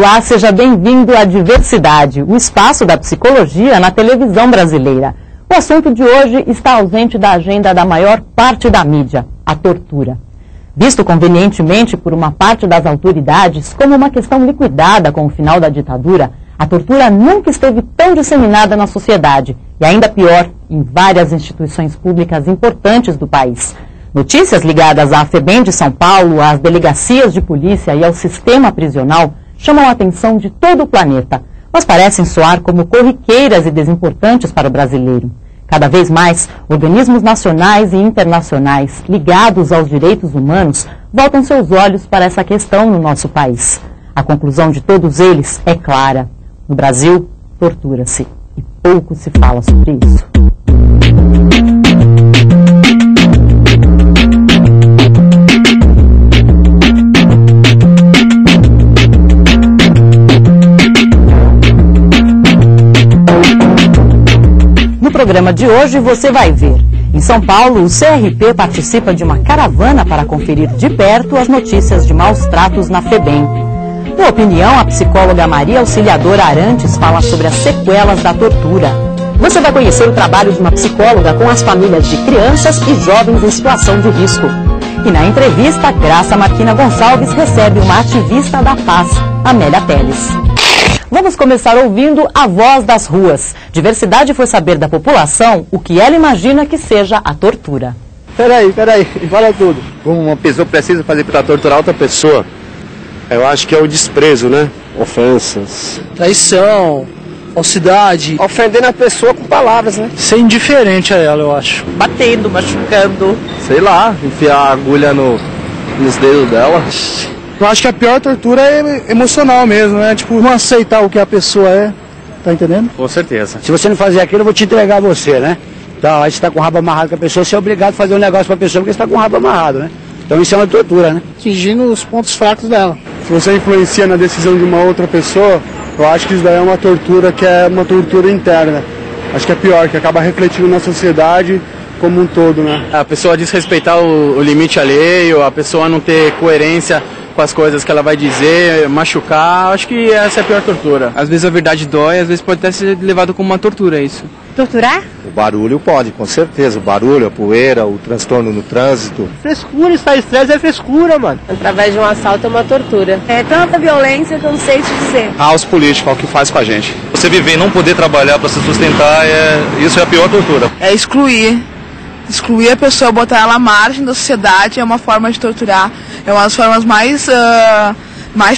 Olá, seja bem-vindo à Diversidade, o espaço da psicologia na televisão brasileira. O assunto de hoje está ausente da agenda da maior parte da mídia, a tortura. Visto convenientemente por uma parte das autoridades como uma questão liquidada com o final da ditadura, a tortura nunca esteve tão disseminada na sociedade e, ainda pior, em várias instituições públicas importantes do país. Notícias ligadas à FEBEM de São Paulo, às delegacias de polícia e ao sistema prisional chamam a atenção de todo o planeta, mas parecem soar como corriqueiras e desimportantes para o brasileiro. Cada vez mais, organismos nacionais e internacionais ligados aos direitos humanos voltam seus olhos para essa questão no nosso país. A conclusão de todos eles é clara. No Brasil, tortura-se e pouco se fala sobre isso. No programa de hoje você vai ver. Em São Paulo, o CRP participa de uma caravana para conferir de perto as notícias de maus tratos na FEBEM. No Opinião, a psicóloga Maria Auxiliadora Arantes fala sobre as sequelas da tortura. Você vai conhecer o trabalho de uma psicóloga com as famílias de crianças e jovens em situação de risco. E na entrevista, Graça Marquina Gonçalves recebe uma ativista da paz, Amélia Teles. Vamos começar ouvindo a voz das ruas. Diversidade foi saber da população o que ela imagina que seja a tortura. Peraí, fala tudo. Como uma pessoa precisa fazer para torturar outra pessoa? Eu acho que é o desprezo, né? Ofensas. Traição, falsidade. Ofendendo a pessoa com palavras, né? Ser indiferente a ela, eu acho. Batendo, machucando. Sei lá, enfiar a agulha nos dedos dela. Eu acho que a pior tortura é emocional mesmo, né? Tipo, não aceitar o que a pessoa é, tá entendendo? Com certeza. Se você não fazer aquilo, eu vou te entregar você, né? Então, aí você tá com o rabo amarrado com a pessoa, você é obrigado a fazer um negócio pra pessoa porque você tá com o rabo amarrado, né? Então isso é uma tortura, né? Atingindo os pontos fracos dela. Se você influencia na decisão de uma outra pessoa, eu acho que isso daí é uma tortura que é uma tortura interna. Acho que é pior, que acaba refletindo na sociedade como um todo, né? A pessoa desrespeitar o limite alheio, a pessoa não ter coerência com as coisas que ela vai dizer, machucar, acho que essa é a pior tortura. Às vezes a verdade dói, às vezes pode até ser levado como uma tortura, isso. Torturar? O barulho pode, com certeza. O barulho, a poeira, o transtorno no trânsito. Frescura, estar estresse é frescura, mano. Através de um assalto é uma tortura. É tanta violência que eu não sei te dizer. Caos político é o que faz com a gente. Você viver e não poder trabalhar para se sustentar, isso é a pior tortura. É excluir. Excluir a pessoa, botar ela à margem da sociedade é uma forma de torturar. É uma das formas mais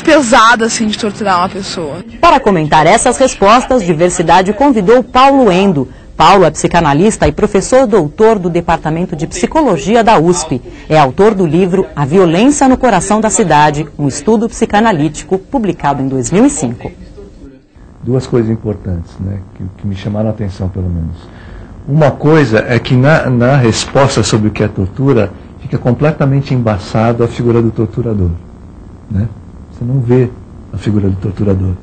pesadas assim, de torturar uma pessoa. Para comentar essas respostas, Diversidade convidou Paulo Endo. Paulo é psicanalista e professor doutor do Departamento de Psicologia da USP. É autor do livro A Violência no Coração da Cidade, um estudo psicanalítico publicado em 2005. Duas coisas importantes, né, que me chamaram a atenção, pelo menos. Uma coisa é que na resposta sobre o que é tortura, fica completamente embaçado a figura do torturador, né? Você não vê a figura do torturador.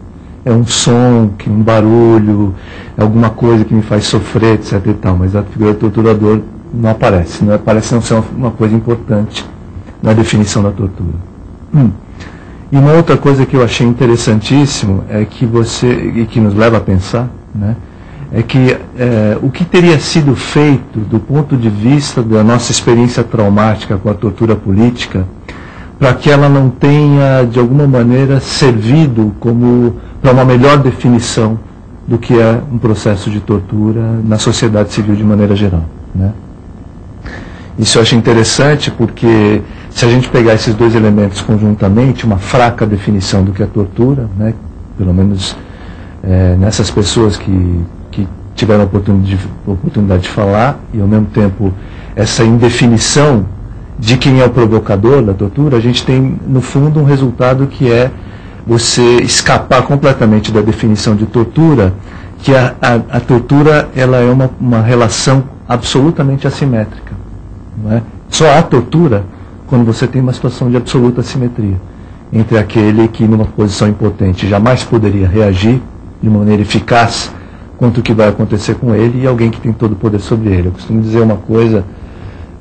É um som, um barulho, é alguma coisa que me faz sofrer, etc. e tal, mas a figura do torturador não aparece. Não parece não ser uma coisa importante na definição da tortura. E uma outra coisa que eu achei interessantíssimo é que e que nos leva a pensar, né? É que o que teria sido feito do ponto de vista da nossa experiência traumática com a tortura política para que ela não tenha, de alguma maneira, servido como para uma melhor definição do que é um processo de tortura na sociedade civil de maneira geral, né? Isso eu acho interessante porque se a gente pegar esses dois elementos conjuntamente, uma fraca definição do que é tortura, né, pelo menos nessas pessoas que tiveram a oportunidade de falar, e ao mesmo tempo essa indefinição de quem é o provocador da tortura, a gente tem no fundo um resultado que é você escapar completamente da definição de tortura, que a tortura ela é uma relação absolutamente assimétrica, não é? Só há tortura quando você tem uma situação de absoluta assimetria entre aquele que numa posição impotente jamais poderia reagir de maneira eficaz contra o que vai acontecer com ele e alguém que tem todo o poder sobre ele. Eu costumo dizer uma coisa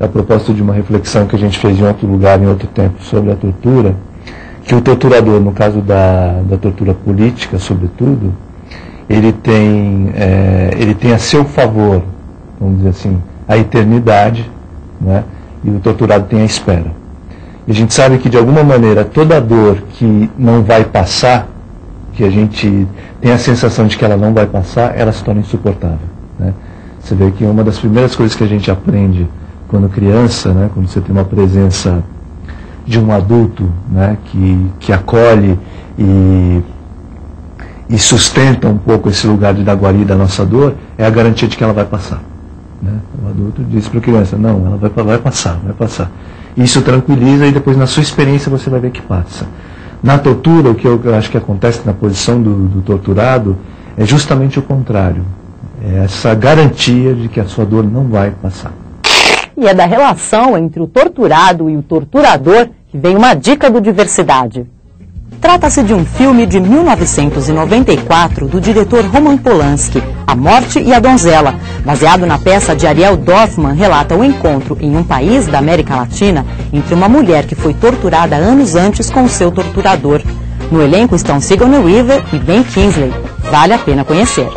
a propósito de uma reflexão que a gente fez em outro lugar, em outro tempo, sobre a tortura, que o torturador, no caso da tortura política, sobretudo, ele tem a seu favor, vamos dizer assim, a eternidade, né? E o torturado tem a espera. E a gente sabe que, de alguma maneira, toda dor que não vai passar, que a gente tem a sensação de que ela não vai passar, ela se torna insuportável, né? Você vê que uma das primeiras coisas que a gente aprende quando criança, né, quando você tem uma presença de um adulto, né, que acolhe e sustenta um pouco esse lugar de dar guarida à nossa dor, é a garantia de que ela vai passar, né? O adulto diz para a criança, não, ela vai passar. Isso tranquiliza e depois na sua experiência você vai ver que passa. Na tortura, o que eu acho que acontece na posição do torturado é justamente o contrário. É essa garantia de que a sua dor não vai passar. E é da relação entre o torturado e o torturador que vem uma dica do Diversidade. Trata-se de um filme de 1994 do diretor Roman Polanski, A Morte e a Donzela. Baseado na peça de Ariel Dorfman, relata o encontro em um país da América Latina entre uma mulher que foi torturada anos antes com o seu torturador. No elenco estão Sigourney Weaver e Ben Kingsley. Vale a pena conhecer.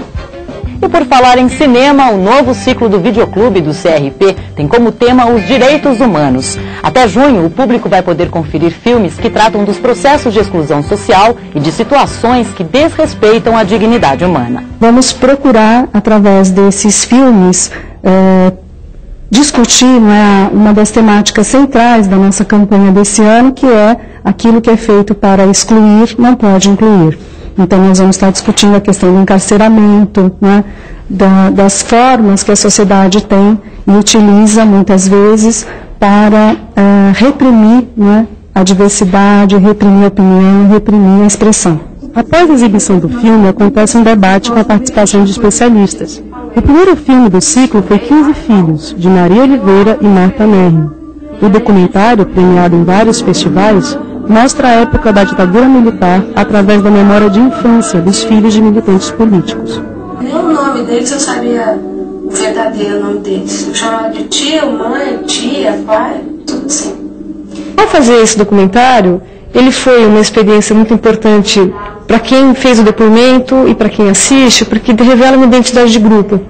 E por falar em cinema, o novo ciclo do Videoclube do CRP tem como tema os direitos humanos. Até junho, o público vai poder conferir filmes que tratam dos processos de exclusão social e de situações que desrespeitam a dignidade humana. Vamos procurar, através desses filmes, discutir uma das temáticas centrais da nossa campanha desse ano, que é aquilo que é feito para excluir, não pode incluir. Então, nós vamos estar discutindo a questão do encarceramento, né, das formas que a sociedade tem e utiliza, muitas vezes, para reprimir, né, a diversidade, reprimir a opinião, reprimir a expressão. Após a exibição do filme, acontece um debate com a participação de especialistas. O primeiro filme do ciclo foi 15 Filhos, de Maria Oliveira e Marta Merrin. O documentário, premiado em vários festivais, mostra a época da ditadura militar através da memória de infância dos filhos de militantes políticos. Nem o nome deles eu sabia o verdadeiro nome deles. Eu chamava de tia, mãe, tia, pai, tudo assim. Ao fazer esse documentário, ele foi uma experiência muito importante para quem fez o depoimento e para quem assiste, porque revela uma identidade de grupo.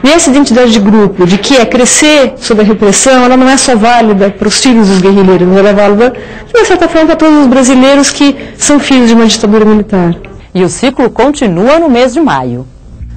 E essa identidade de grupo, de que é crescer sob a repressão, ela não é só válida para os filhos dos guerrilheiros, ela é válida, de uma certa forma, para todos os brasileiros que são filhos de uma ditadura militar. E o ciclo continua no mês de maio.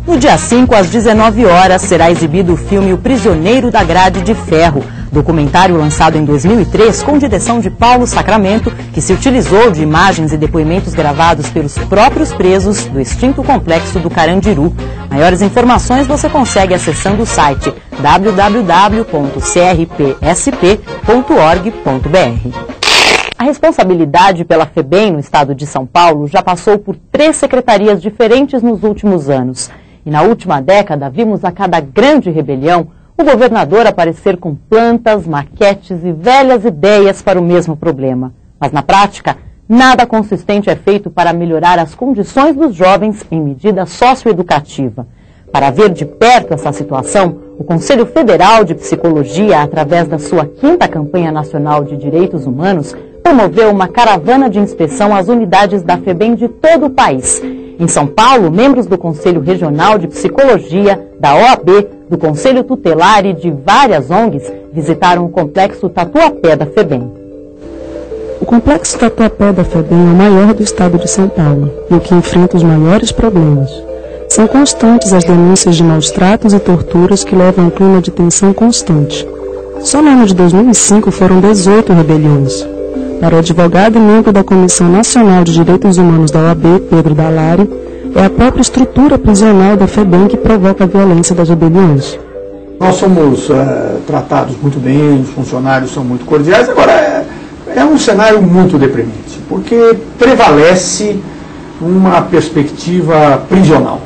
No dia 5, às 19 horas, será exibido o filme O Prisioneiro da Grade de Ferro, documentário lançado em 2003 com direção de Paulo Sacramento, que se utilizou de imagens e depoimentos gravados pelos próprios presos do extinto complexo do Carandiru. Maiores informações você consegue acessando o site www.crpsp.org.br. A responsabilidade pela FEBEM no estado de São Paulo já passou por 3 secretarias diferentes nos últimos anos. E na última década vimos a cada grande rebelião o governador aparecer com plantas, maquetes e velhas ideias para o mesmo problema. Mas na prática, nada consistente é feito para melhorar as condições dos jovens em medida socioeducativa. Para ver de perto essa situação, o Conselho Federal de Psicologia, através da sua 5ª Campanha Nacional de Direitos Humanos, promoveu uma caravana de inspeção às unidades da FEBEM de todo o país. Em São Paulo, membros do Conselho Regional de Psicologia, da OAB, do Conselho Tutelar e de várias ONGs visitaram o Complexo Tatuapé da FEBEM. O Complexo Tatuapé da FEBEM é o maior do estado de São Paulo e o que enfrenta os maiores problemas. São constantes as denúncias de maus tratos e torturas que levam a um clima de tensão constante. Só no ano de 2005 foram 18 rebeliões. Para o advogado e membro da Comissão Nacional de Direitos Humanos da OAB, Pedro Dallari, é a própria estrutura prisional da FEBEM que provoca a violência das rebeliões. Nós somos tratados muito bem, os funcionários são muito cordiais. Agora, é um cenário muito deprimente, porque prevalece uma perspectiva prisional,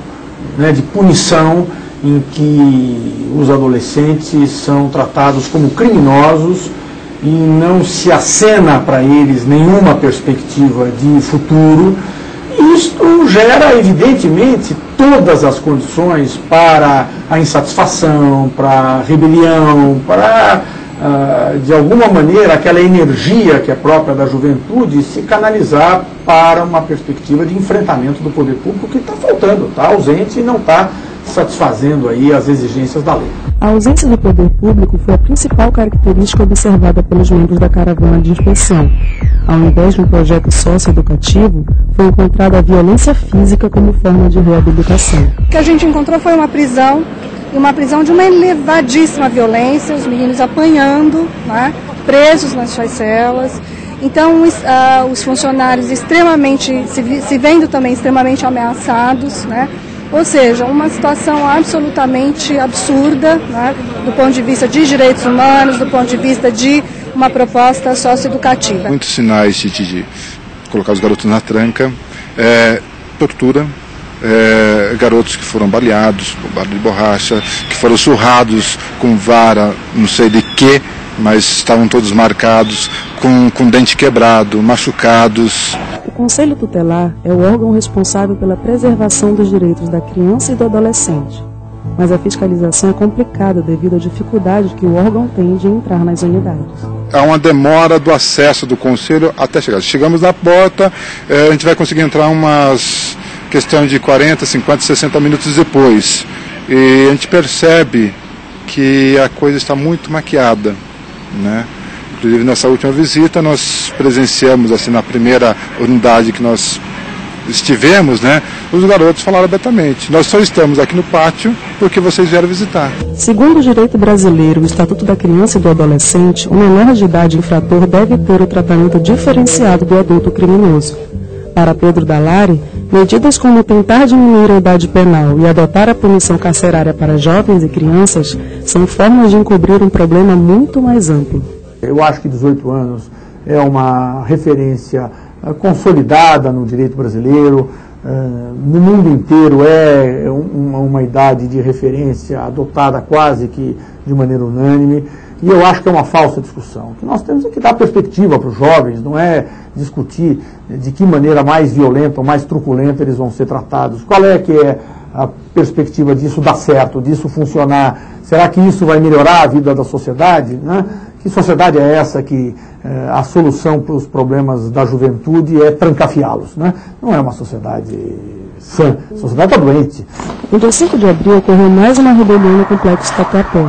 né, de punição, em que os adolescentes são tratados como criminosos e não se acena para eles nenhuma perspectiva de futuro. Isto gera, evidentemente, todas as condições para a insatisfação, para a rebelião, para de alguma maneira, aquela energia que é própria da juventude se canalizar para uma perspectiva de enfrentamento do poder público que está faltando, está ausente e não está satisfazendo aí as exigências da lei. A ausência do poder público foi a principal característica observada pelos membros da caravana de inspeção. Ao invés de um projeto socioeducativo, foi encontrada a violência física como forma de reabilitação. O que a gente encontrou foi uma prisão, e uma prisão de uma elevadíssima violência, os meninos apanhando, né, presos nas suas celas. Então, os funcionários extremamente, se vendo também extremamente ameaçados, né? Ou seja, uma situação absolutamente absurda, né, do ponto de vista de direitos humanos, do ponto de vista de uma proposta socioeducativa. Muitos sinais de colocar os garotos na tranca, tortura, garotos que foram baleados, bombados de borracha, que foram surrados com vara, não sei de quê, mas estavam todos marcados, com dente quebrado, machucados. O Conselho Tutelar é o órgão responsável pela preservação dos direitos da criança e do adolescente. Mas a fiscalização é complicada devido à dificuldade que o órgão tem de entrar nas unidades. Há uma demora do acesso do Conselho até chegar. Chegamos na porta, a gente vai conseguir entrar umas questão de 40, 50, 60 minutos depois. E a gente percebe que a coisa está muito maquiada, né? Inclusive, nessa última visita, nós presenciamos, assim, na primeira unidade que nós estivemos, né, os garotos falaram abertamente: nós só estamos aqui no pátio porque vocês vieram visitar. Segundo o direito brasileiro, o Estatuto da Criança e do Adolescente, o menor de idade infrator deve ter o tratamento diferenciado do adulto criminoso. Para Pedro Dallari, medidas como tentar diminuir a idade penal e adotar a punição carcerária para jovens e crianças são formas de encobrir um problema muito mais amplo. Eu acho que 18 anos é uma referência consolidada no direito brasileiro, no mundo inteiro é uma idade de referência adotada quase que de maneira unânime, e eu acho que é uma falsa discussão. O que nós temos é que dar perspectiva para os jovens, não é discutir de que maneira mais violenta ou mais truculenta eles vão ser tratados. Qual é que é a perspectiva disso dar certo, disso funcionar? Será que isso vai melhorar a vida da sociedade, né? Que sociedade é essa que a solução para os problemas da juventude é trancafiá-los, né? Não é uma sociedade sã, a sociedade está doente. No dia 5 de abril ocorreu mais uma rebelião no Complexo Tatuapé.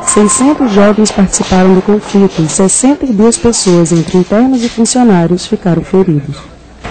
600 jovens participaram do conflito e 62 pessoas, entre internos e funcionários, ficaram feridos.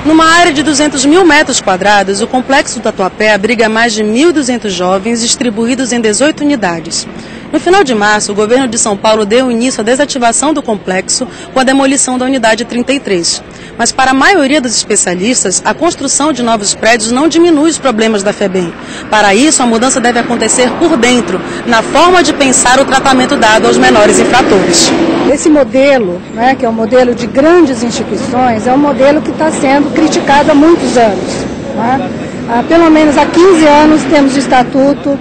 Numa área de 200 mil metros quadrados, o Complexo Tatuapé abriga mais de 1.200 jovens distribuídos em 18 unidades. No final de março, o governo de São Paulo deu início à desativação do complexo com a demolição da unidade 33. Mas para a maioria dos especialistas, a construção de novos prédios não diminui os problemas da FEBEM. Para isso, a mudança deve acontecer por dentro, na forma de pensar o tratamento dado aos menores infratores. Esse modelo, né, que é um modelo de grandes instituições, é um modelo que está sendo criticado há muitos anos, né? Pelo menos há 15 anos temos o Estatuto.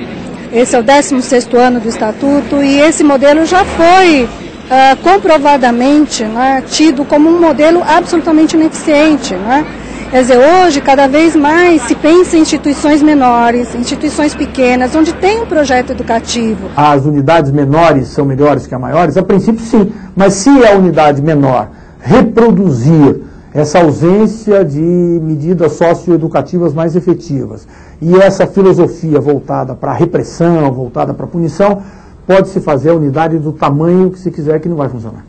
Esse é o 16º ano do Estatuto, e esse modelo já foi comprovadamente, né, tido como um modelo absolutamente ineficiente, né? Quer dizer, hoje, cada vez mais se pensa em instituições menores, instituições pequenas, onde tem um projeto educativo. As unidades menores são melhores que as maiores? A princípio, sim. Mas se a unidade menor reproduzir essa ausência de medidas socioeducativas mais efetivas e essa filosofia voltada para a repressão, voltada para a punição, pode-se fazer a unidade do tamanho que se quiser, que não vai funcionar.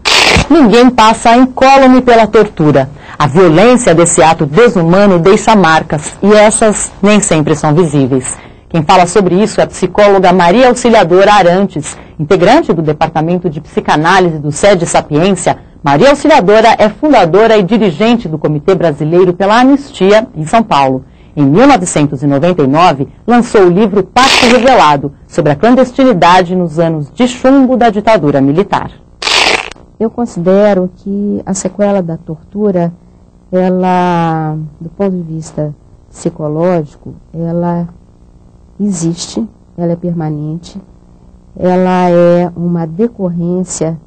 Ninguém passa incólume pela tortura. A violência desse ato desumano deixa marcas, e essas nem sempre são visíveis. Quem fala sobre isso é a psicóloga Maria Auxiliadora Arantes, integrante do Departamento de Psicanálise do SEDE Sapiência. Maria Auxiliadora é fundadora e dirigente do Comitê Brasileiro pela Anistia, em São Paulo. Em 1999, lançou o livro Pacto Revelado, sobre a clandestinidade nos anos de chumbo da ditadura militar. Eu considero que a sequela da tortura, ela, do ponto de vista psicológico, ela existe, ela é permanente, ela é uma decorrência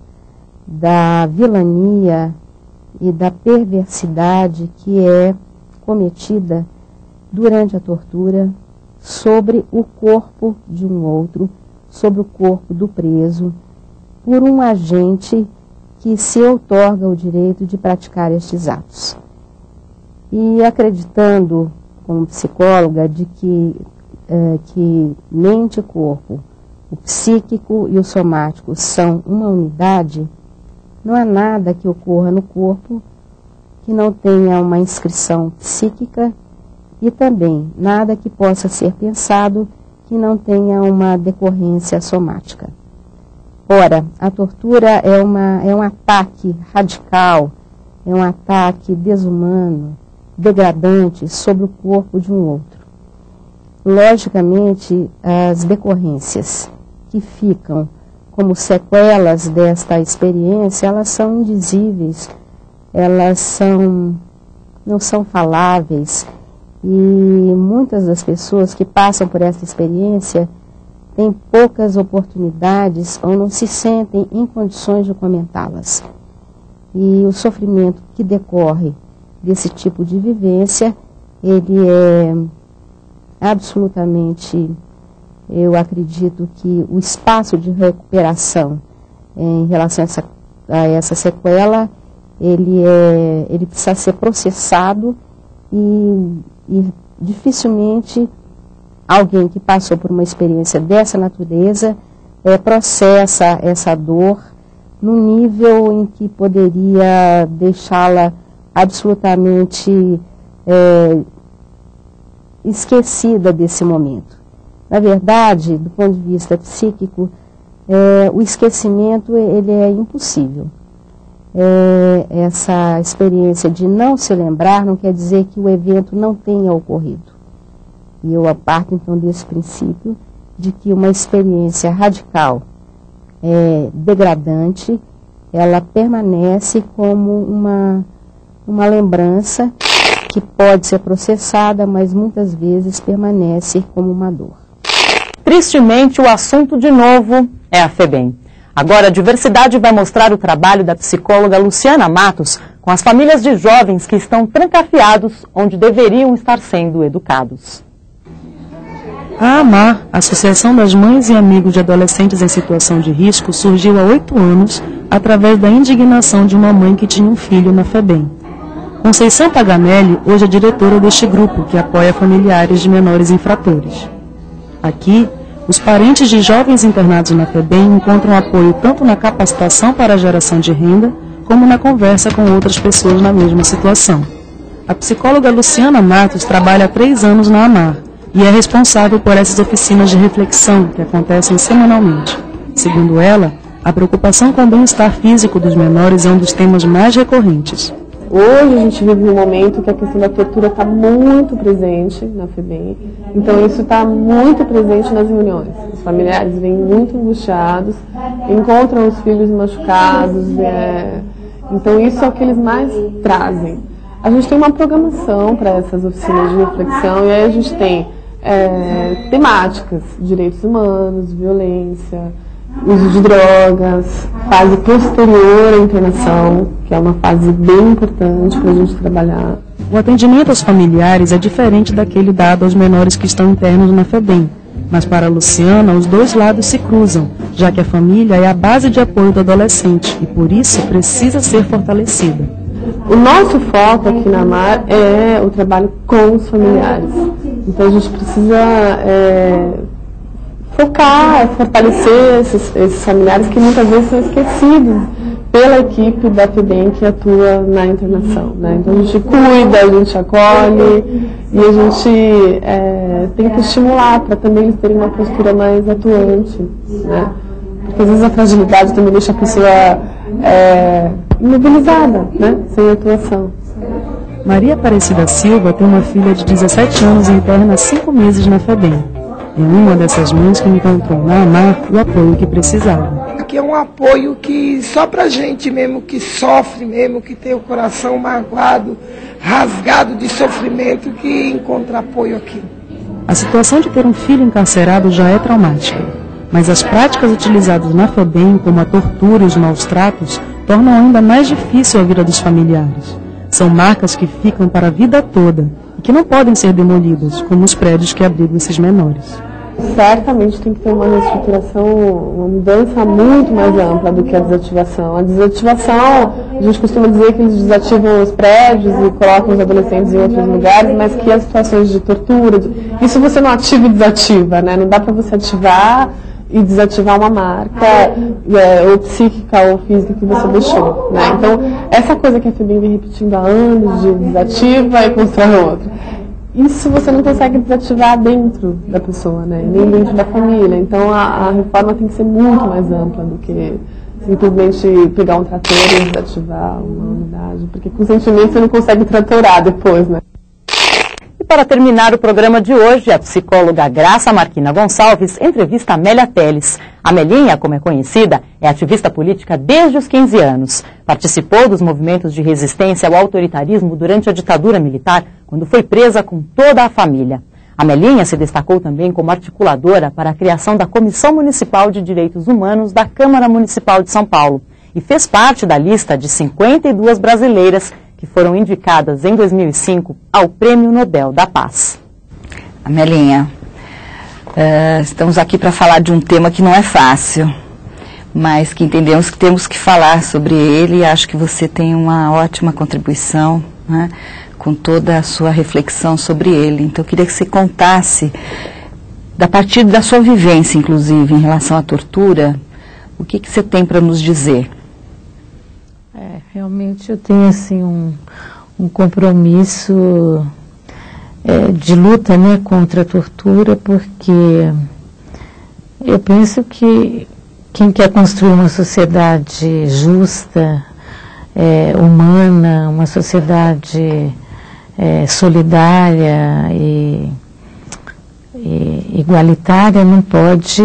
da vilania e da perversidade que é cometida durante a tortura sobre o corpo de um outro, sobre o corpo do preso, por um agente que se outorga o direito de praticar estes atos. E acreditando, como psicóloga, de que mente e corpo, o psíquico e o somático são uma unidade, não há nada que ocorra no corpo que não tenha uma inscrição psíquica e também nada que possa ser pensado que não tenha uma decorrência somática. Ora, a tortura é um ataque radical, é um ataque desumano, degradante sobre o corpo de um outro. Logicamente, as decorrências que ficam como sequelas desta experiência, elas são indizíveis, elas não são faláveis, e muitas das pessoas que passam por essa experiência têm poucas oportunidades ou não se sentem em condições de comentá-las. E o sofrimento que decorre desse tipo de vivência, ele é absolutamente, eu acredito que o espaço de recuperação em relação a essa sequela, ele precisa ser processado e dificilmente alguém que passou por uma experiência dessa natureza processa essa dor no nível em que poderia deixá-la absolutamente esquecida desse momento. Na verdade, do ponto de vista psíquico, o esquecimento ele é impossível. Essa experiência de não se lembrar não quer dizer que o evento não tenha ocorrido. E eu parto então desse princípio de que uma experiência radical, degradante, ela permanece como uma lembrança que pode ser processada, mas muitas vezes permanece como uma dor. Tristemente, o assunto de novo é a FEBEM. Agora, a Diversidade vai mostrar o trabalho da psicóloga Luciana Matos com as famílias de jovens que estão trancafiados onde deveriam estar sendo educados. A AMAR, Associação das Mães e Amigos de Adolescentes em Situação de Risco, surgiu há 8 anos através da indignação de uma mãe que tinha um filho na FEBEM. Conceição Paganelli hoje é diretora deste grupo que apoia familiares de menores infratores. Aqui, os parentes de jovens internados na FEBEM encontram apoio tanto na capacitação para a geração de renda, como na conversa com outras pessoas na mesma situação. A psicóloga Luciana Matos trabalha há 3 anos na AMAR e é responsável por essas oficinas de reflexão que acontecem semanalmente. Segundo ela, a preocupação com o bem-estar físico dos menores é um dos temas mais recorrentes. Hoje a gente vive um momento que a questão da tortura está muito presente na FEBEM, então isso está muito presente nas reuniões. Os familiares vêm muito angustiados, encontram os filhos machucados, então isso é o que eles mais trazem. A gente tem uma programação para essas oficinas de reflexão e aí a gente tem temáticas, direitos humanos, violência, uso de drogas, fase posterior à internação, que é uma fase bem importante para a gente trabalhar. O atendimento aos familiares é diferente daquele dado aos menores que estão internos na FEBEM, mas para a Luciana os dois lados se cruzam, já que a família é a base de apoio do adolescente e por isso precisa ser fortalecida. O nosso foco aqui na AMAR é o trabalho com os familiares, então a gente precisa focar, fortalecer esses familiares que muitas vezes são esquecidos pela equipe da FEBEM que atua na internação, né? Então a gente cuida, a gente acolhe e a gente tem que estimular para também eles terem uma postura mais atuante, né? Porque às vezes a fragilidade também deixa a pessoa imobilizada, né? Sem atuação. Maria Aparecida Silva tem uma filha de 17 anos interna há 5 meses na FEBEM. É uma dessas mães que encontrou na AMAR o apoio que precisava. Aqui é um apoio que só pra gente mesmo, que sofre mesmo, que tem o coração magoado, rasgado de sofrimento, que encontra apoio aqui. A situação de ter um filho encarcerado já é traumática, mas as práticas utilizadas na FEBEM, como a tortura e os maus tratos, tornam ainda mais difícil a vida dos familiares. São marcas que ficam para a vida toda e que não podem ser demolidas, como os prédios que abrigam esses menores. Certamente tem que ter uma reestruturação, uma mudança muito mais ampla do que a desativação. A desativação, a gente costuma dizer que eles desativam os prédios e colocam os adolescentes em outros lugares, mas que as situações de tortura, isso você não ativa e desativa, né? Não dá para você ativar e desativar uma marca, ou psíquica ou física que você deixou, né? Então, essa coisa que a FEBEM vem repetindo há anos, de desativa e constrói outra, isso você não consegue desativar dentro da pessoa, né? Nem dentro da família. Então, a reforma tem que ser muito mais ampla do que simplesmente pegar um trator e desativar uma unidade, porque com sentimento você não consegue tratorar depois, né? E para terminar o programa de hoje, a psicóloga Graça Marquina Gonçalves entrevista Amélia Teles. Amelinha, como é conhecida, é ativista política desde os 15 anos. Participou dos movimentos de resistência ao autoritarismo durante a ditadura militar, quando foi presa com toda a família. Amelinha se destacou também como articuladora para a criação da Comissão Municipal de Direitos Humanos da Câmara Municipal de São Paulo e fez parte da lista de 52 brasileiras que foram indicadas em 2005 ao Prêmio Nobel da Paz. Amelinha, estamos aqui para falar de um tema que não é fácil, mas que entendemos que temos que falar sobre ele e acho que você tem uma ótima contribuição, né, com toda a sua reflexão sobre ele. Então eu queria que você contasse, a partir da sua vivência, inclusive, em relação à tortura, o que você tem para nos dizer? Realmente eu tenho assim um compromisso de luta, né, contra a tortura, porque eu penso que quem quer construir uma sociedade justa, humana, uma sociedade solidária e igualitária não pode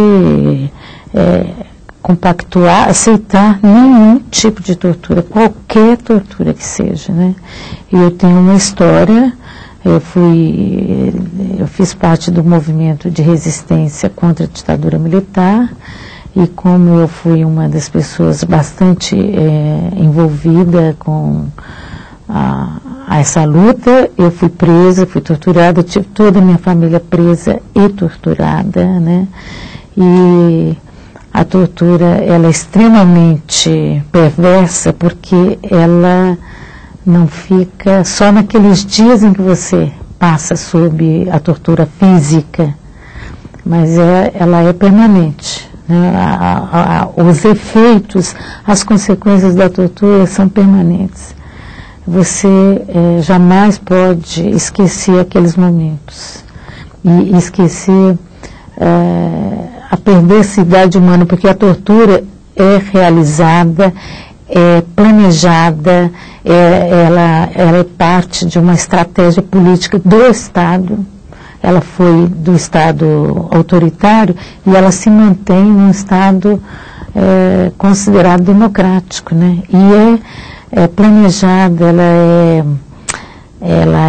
compactuar, aceitar nenhum tipo de tortura, qualquer tortura que seja, né? E eu tenho uma história, eu fiz parte do movimento de resistência contra a ditadura militar, e como eu fui uma das pessoas bastante envolvida com essa luta, eu fui presa, fui torturada, tive toda a minha família presa e torturada, né? E a tortura, ela é extremamente perversa porque ela não fica só naqueles dias em que você passa sob a tortura física, mas ela é permanente, né? Os efeitos, as consequências da tortura são permanentes. Você jamais pode esquecer aqueles momentos e esquecer a perversidade humana, porque a tortura é realizada, é planejada, ela é parte de uma estratégia política do Estado. Ela foi do Estado autoritário e ela se mantém num Estado considerado democrático, né? E é planejada, ela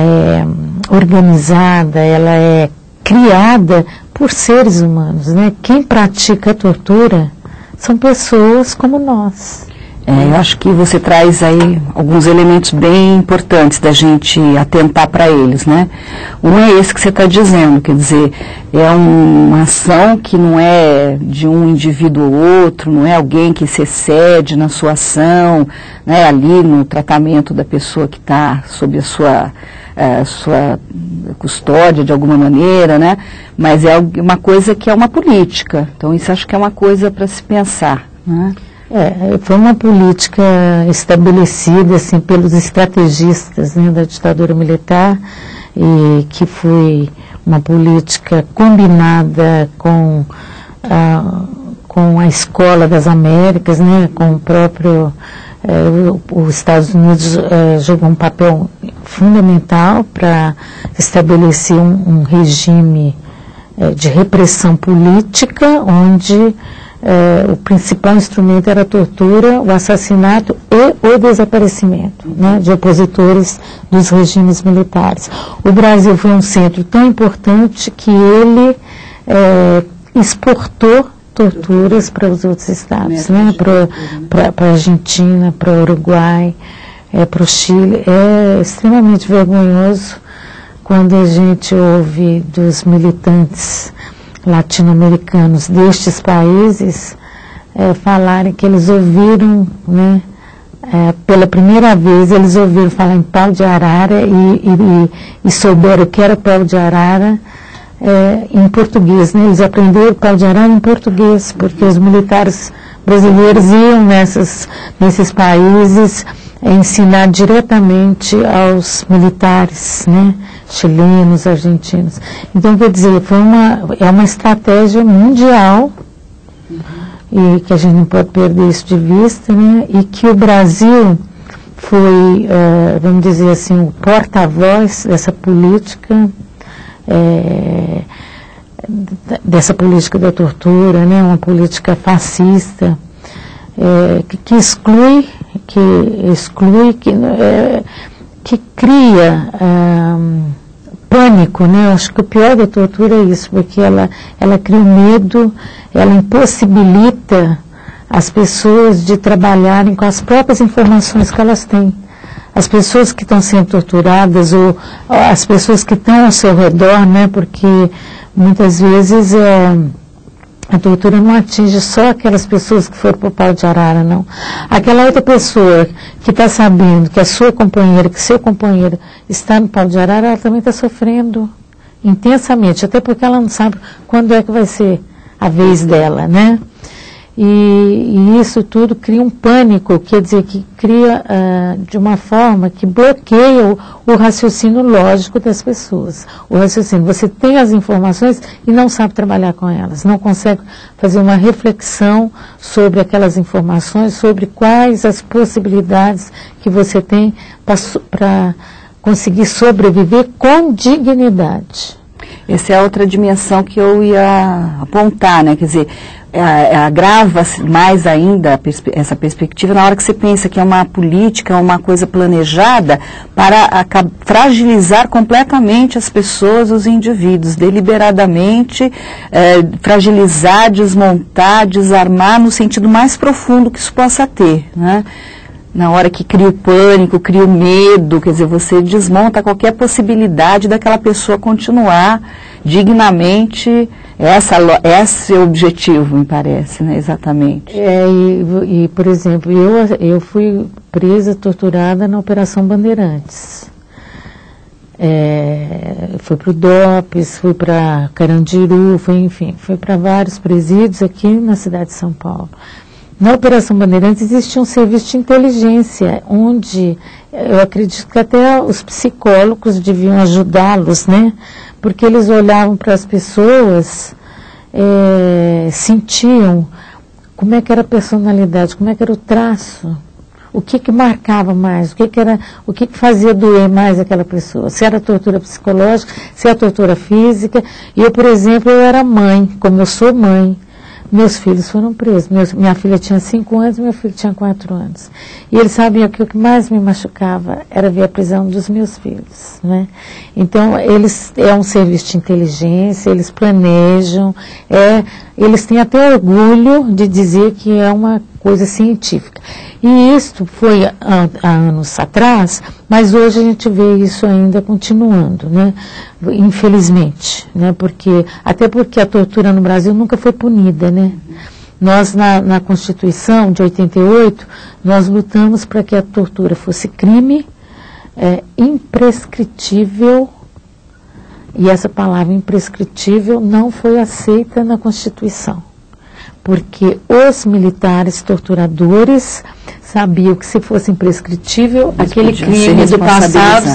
é organizada, ela é criada por seres humanos, né? Quem pratica a tortura são pessoas como nós. Eu acho que você traz aí alguns elementos bem importantes da gente atentar para eles, né? Um é esse que você está dizendo, quer dizer, é uma ação que não é de um indivíduo ou outro, não é alguém que se excede na sua ação, né, ali no tratamento da pessoa que está sob a sua custódia de alguma maneira, né? Mas é uma coisa que é uma política. Então isso acho que é uma coisa para se pensar, né? Foi uma política estabelecida assim pelos estrategistas, né, da ditadura militar, e que foi uma política combinada com a Escola das Américas, né, com o próprio os Estados Unidos jogou um papel fundamental para estabelecer um regime de repressão política, onde o principal instrumento era a tortura, o assassinato e o desaparecimento, né, de opositores dos regimes militares. O Brasil foi um centro tão importante que ele exportou torturas para os outros estados, né, para a Argentina, para o Uruguai, para o Chile. É extremamente vergonhoso quando a gente ouve dos militantes latino-americanos destes países falarem que eles ouviram, né, pela primeira vez eles ouviram falar em pau de arara e souberam o que era pau de arara em português, né? Eles aprenderam pau de arara em português, porque os militares brasileiros iam nesses países ensinar diretamente aos militares, né, chilenos, argentinos. Então, quer dizer, é uma estratégia mundial, e que a gente não pode perder isso de vista, né, e que o Brasil foi, vamos dizer assim, o porta-voz dessa política, da tortura, né, uma política fascista, que exclui, que cria pânico, né? Eu acho que o pior da tortura é isso, porque ela cria medo, ela impossibilita as pessoas de trabalharem com as próprias informações que elas têm. As pessoas que estão sendo torturadas, ou as pessoas que estão ao seu redor, né? Porque muitas vezes a tortura não atinge só aquelas pessoas que foram para o pau de arara, não. Aquela outra pessoa que está sabendo que a sua companheira, que seu companheiro está no pau de arara, ela também está sofrendo intensamente, até porque ela não sabe quando é que vai ser a vez dela, né? E isso tudo cria um pânico, quer dizer, que cria de uma forma que bloqueia o raciocínio lógico das pessoas. O raciocínio, você tem as informações e não sabe trabalhar com elas, não consegue fazer uma reflexão sobre aquelas informações, sobre quais as possibilidades que você tem para conseguir sobreviver com dignidade. Essa é a outra dimensão que eu ia apontar, né? Quer dizer, agrava mais ainda essa perspectiva na hora que você pensa que é uma política, uma coisa planejada para fragilizar completamente as pessoas, os indivíduos, deliberadamente fragilizar, desmontar, desarmar no sentido mais profundo que isso possa ter, né? Na hora que cria o pânico, cria o medo, quer dizer, você desmonta qualquer possibilidade daquela pessoa continuar dignamente. Esse é o objetivo, me parece, né, exatamente. Por exemplo, eu fui presa, torturada na Operação Bandeirantes. Fui para o DOPS, fui para Carandiru, fui para vários presídios aqui na cidade de São Paulo. Na Operação Bandeirantes existia um serviço de inteligência, onde eu acredito que até os psicólogos deviam ajudá-los, né? Porque eles olhavam para as pessoas, sentiam como é que era a personalidade, como é que era o traço, o que marcava mais, o que fazia doer mais aquela pessoa, se era tortura psicológica, se era tortura física. E eu, por exemplo, eu era mãe, como eu sou mãe. Meus filhos foram presos. Minha filha tinha 5 anos, meu filho tinha 4 anos. E eles sabiam que o que mais me machucava era ver a prisão dos meus filhos, né? Então, é um serviço de inteligência, eles planejam, eles têm até orgulho de dizer que é uma coisa científica. E isso foi há anos atrás, mas hoje a gente vê isso ainda continuando, né? Infelizmente, né? Até porque a tortura no Brasil nunca foi punida, né? Nós, na Constituição de 88, nós lutamos para que a tortura fosse crime imprescritível, e essa palavra imprescritível não foi aceita na Constituição, porque os militares torturadores sabiam que se fosse imprescritível, aquele crime do passado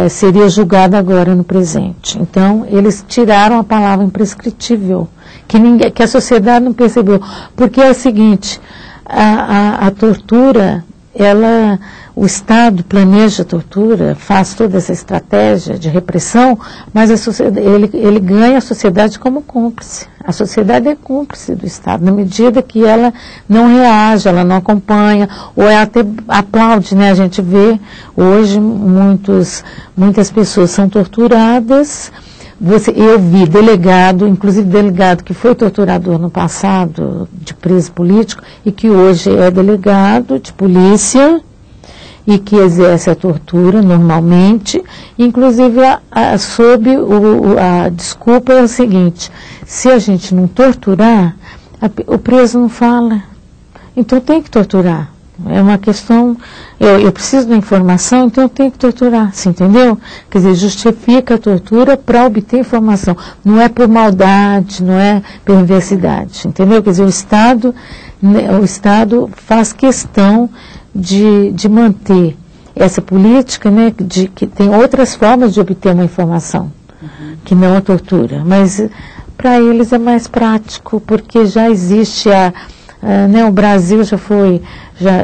seria julgado agora no presente. Então, eles tiraram a palavra imprescritível, que a sociedade não percebeu. Porque é o seguinte, a tortura, o Estado planeja a tortura, faz toda essa estratégia de repressão, mas ele ganha a sociedade como cúmplice. A sociedade é cúmplice do Estado, na medida que ela não reage, ela não acompanha, ou até aplaude, né? A gente vê hoje muitas pessoas são torturadas. Eu vi delegado, inclusive delegado que foi torturador no passado, de preso político, e que hoje é delegado de polícia, e que exerce a tortura normalmente, inclusive sob a desculpa é o seguinte: se a gente não torturar, o preso não fala, então tem que torturar. É uma questão, eu preciso da informação, então eu tenho que torturar, você entendeu? Quer dizer, justifica a tortura para obter informação, não é por maldade, não é perversidade, entendeu? Quer dizer, o Estado faz questão de manter essa política, né, de que tem outras formas de obter uma informação, que não a tortura, mas para eles é mais prático, porque já existe né, o Brasil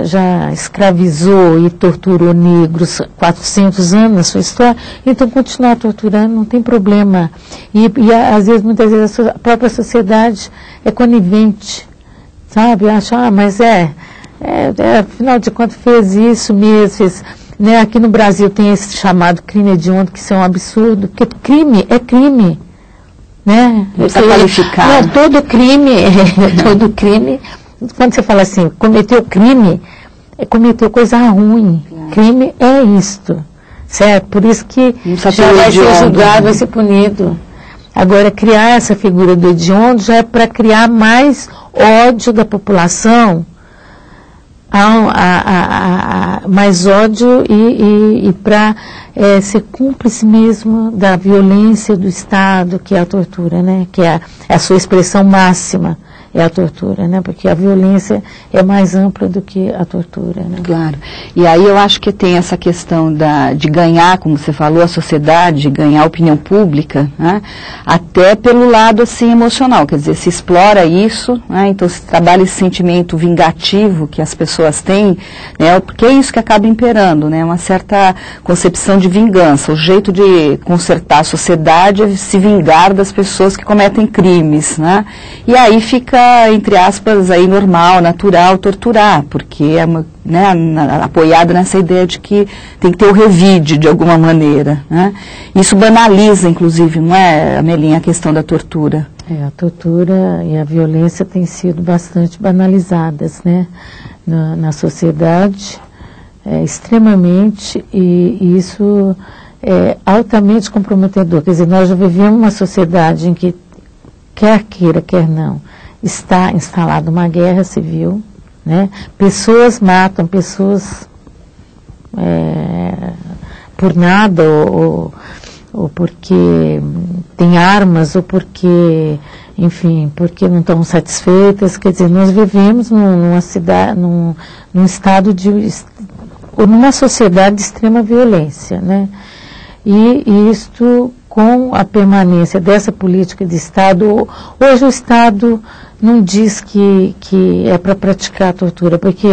já escravizou e torturou negros 400 anos na sua história, então continuar torturando não tem problema. E às vezes, muitas vezes, a própria sociedade é conivente, sabe? Acha, mas afinal de contas fez isso mesmo, né? Aqui no Brasil tem esse chamado crime hediondo, que isso é um absurdo, porque crime é crime. Né? Não está qualificado. Não, todo crime, quando você fala assim, cometeu crime, cometeu coisa ruim. Crime é isto, certo? Por isso que já vai ser julgado, vai ser punido. Agora, criar essa figura do hediondo já é para criar mais ódio da população, mais ódio e para ser cúmplice mesmo da violência do Estado, que é a tortura, né? Que é a sua expressão máxima, é a tortura, né? Porque a violência é mais ampla do que a tortura, né? Claro. E aí eu acho que tem essa questão de ganhar, como você falou, a sociedade, de ganhar a opinião pública, né? Até pelo lado assim emocional, quer dizer, se explora isso, né? Então se trabalha esse sentimento vingativo que as pessoas têm, né? Porque é isso que acaba imperando, né? Uma certa concepção de vingança. O jeito de consertar a sociedade é se vingar das pessoas que cometem crimes, né? E aí fica, entre aspas, aí normal, natural, torturar, porque é né, apoiado nessa ideia de que tem que ter o revide de alguma maneira, né? Isso banaliza, inclusive, não é, Amelinha, a questão da tortura? A tortura e a violência têm sido bastante banalizadas, né, na sociedade, extremamente, e isso é altamente comprometedor. Quer dizer, nós já vivemos uma sociedade em que, quer queira, quer não, está instalada uma guerra civil, né? Pessoas matam pessoas por nada, ou porque tem armas, ou porque, enfim, porque não estão satisfeitas. Quer dizer, nós vivemos numa cidade, num estado ou numa sociedade de extrema violência, né? E isto, com a permanência dessa política de Estado, hoje o Estado não diz que é para praticar a tortura, porque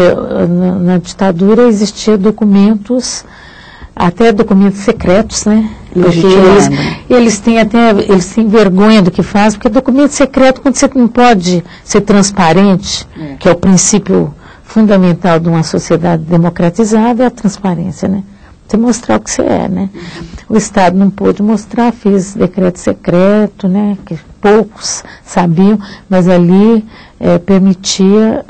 na ditadura existiam documentos, até documentos secretos, né? Porque eles têm vergonha do que fazem, porque documento secreto, quando você não pode ser transparente, que é o princípio fundamental de uma sociedade democratizada, é a transparência, né? Você mostrar o que você é, né? O Estado não pôde mostrar, fez decreto secreto, né? Que poucos sabiam, mas ali permitia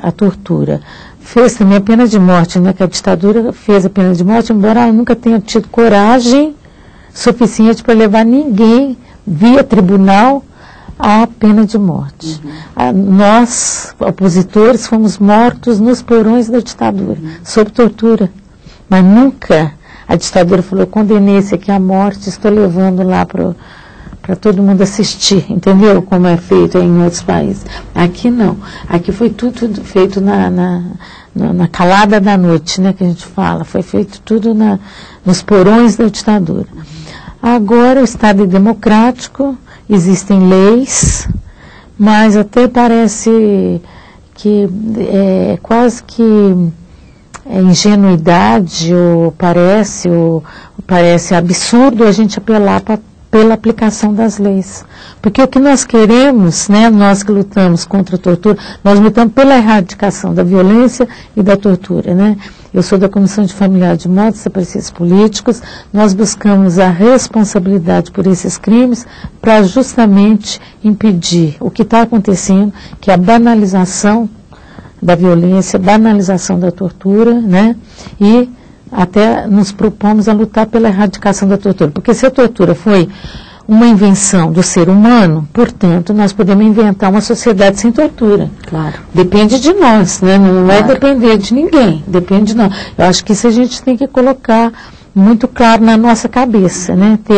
a tortura. Fez também a pena de morte, né? Que a ditadura fez a pena de morte, embora ela nunca tenha tido coragem suficiente para levar ninguém via tribunal à pena de morte. Nós, opositores, fomos mortos nos porões da ditadura, sob tortura. Mas nunca a ditadura falou, condenei esse aqui à morte, estou levando lá para todo mundo assistir, entendeu? Como é feito em outros países. Aqui não. Aqui foi tudo feito na calada da noite, né, que a gente fala. Foi feito tudo nos porões da ditadura. Agora o Estado é democrático, existem leis, mas até parece que é quase que ingenuidade, ou parece absurdo a gente apelar pela aplicação das leis. Porque o que nós queremos, né, nós que lutamos contra a tortura, nós lutamos pela erradicação da violência e da tortura, né? Eu sou da Comissão de Familiar de Mortos e Desaparecidos Políticos, nós buscamos a responsabilidade por esses crimes para justamente impedir o que está acontecendo, que é a banalização da violência, banalização da tortura, né? E até nos propomos a lutar pela erradicação da tortura, porque se a tortura foi uma invenção do ser humano, portanto, nós podemos inventar uma sociedade sem tortura. Claro. Depende de nós, né? Não vai depender de ninguém, depende de nós. Eu acho que isso a gente tem que colocar muito claro na nossa cabeça, né? Ter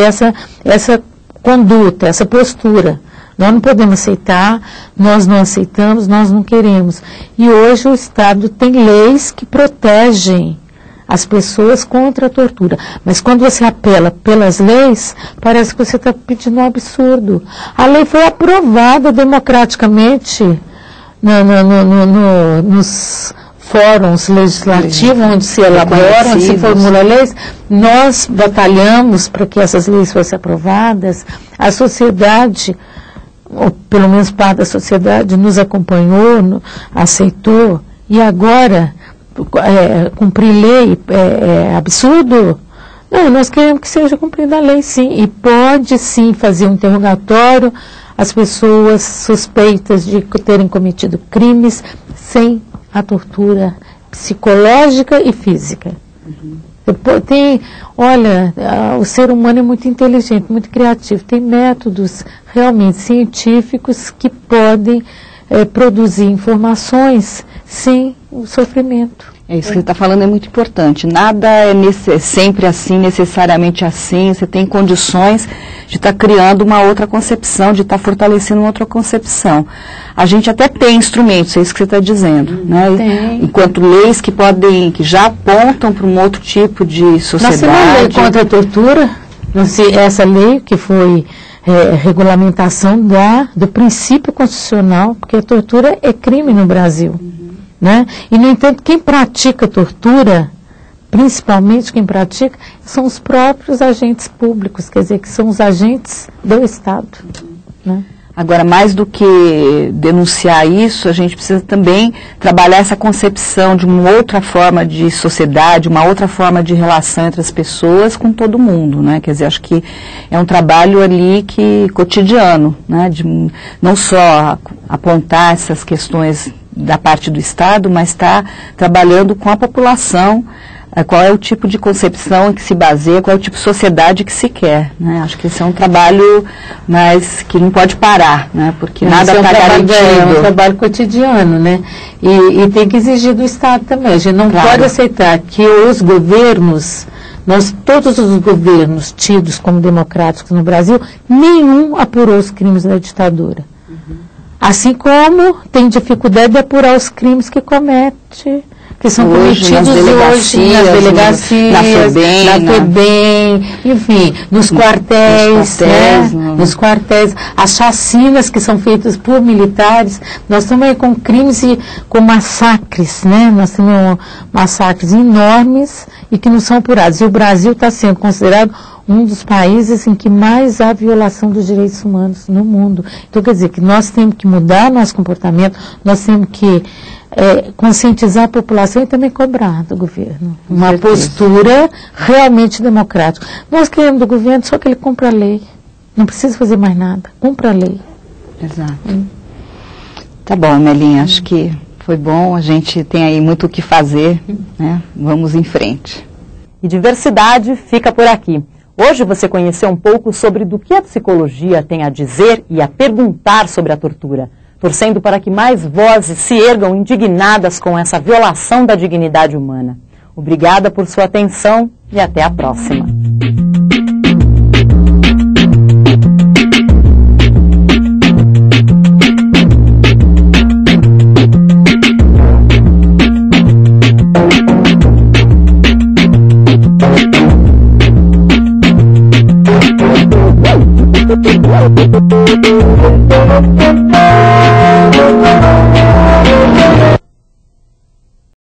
essa conduta, essa postura. Nós não podemos aceitar, nós não aceitamos, nós não queremos. E hoje o Estado tem leis que protegem as pessoas contra a tortura. Mas quando você apela pelas leis, parece que você está pedindo um absurdo. A lei foi aprovada democraticamente nos fóruns legislativos, onde se elaboram, onde se formulam leis. Nós batalhamos para que essas leis fossem aprovadas. A sociedade, ou pelo menos parte da sociedade, nos acompanhou, aceitou. E agora, cumprir lei é absurdo? Não, nós queremos que seja cumprida a lei, sim. E pode, sim, fazer um interrogatório às pessoas suspeitas de terem cometido crimes sem a tortura psicológica e física. Olha, o ser humano é muito inteligente, muito criativo. Tem métodos realmente científicos que podem produzir informações sem o sofrimento. É isso que você está falando, é muito importante. Nada é sempre assim, necessariamente assim. Você tem condições de estar criando uma outra concepção, de estar fortalecendo uma outra concepção. A gente até tem instrumentos, é isso que você está dizendo, né? Tem. Enquanto leis que já apontam para um outro tipo de sociedade. Nós temos a lei contra a tortura, essa lei que foi regulamentação do princípio constitucional, porque a tortura é crime no Brasil. Né? E, no entanto, quem pratica tortura, principalmente quem pratica, são os próprios agentes públicos, quer dizer, que são os agentes do Estado. Né? Agora, mais do que denunciar isso, a gente precisa também trabalhar essa concepção de uma outra forma de sociedade, uma outra forma de relação entre as pessoas com todo mundo, né? Quer dizer, acho que é um trabalho ali cotidiano, né? De não só apontar essas questões da parte do Estado, mas está trabalhando com a população, qual é o tipo de concepção em que se baseia, qual é o tipo de sociedade que se quer, né? Acho que esse é um trabalho, mas que não pode parar, né? Porque nada está garantido. É um trabalho cotidiano, né? E tem que exigir do Estado também. A gente não pode aceitar que os governos, todos os governos tidos como democráticos no Brasil, nenhum apurou os crimes da ditadura. Assim como tem dificuldade de apurar os crimes que comete, que são cometidos hoje nas delegacias, na FEBEM, enfim, nos quartéis, nos quartéis, as chacinas que são feitas por militares. Nós estamos aí com crimes e com massacres, né? Nós temos massacres enormes e que não são apurados. E o Brasil está sendo considerado um dos países em que mais há violação dos direitos humanos no mundo. Então, quer dizer, que nós temos que mudar nosso comportamento, nós temos que conscientizar a população e também cobrar do governo. Uma postura realmente democrática. Nós queremos do governo só que ele cumpra a lei. Não precisa fazer mais nada. Cumpra a lei. Exato. Tá bom, Melinha, acho que foi bom. A gente tem aí muito o que fazer, né? Vamos em frente. E Diversidade fica por aqui. Hoje você conheceu um pouco sobre do que a psicologia tem a dizer e a perguntar sobre a tortura, torcendo para que mais vozes se ergam indignadas com essa violação da dignidade humana. Obrigada por sua atenção e até a próxima. Wow.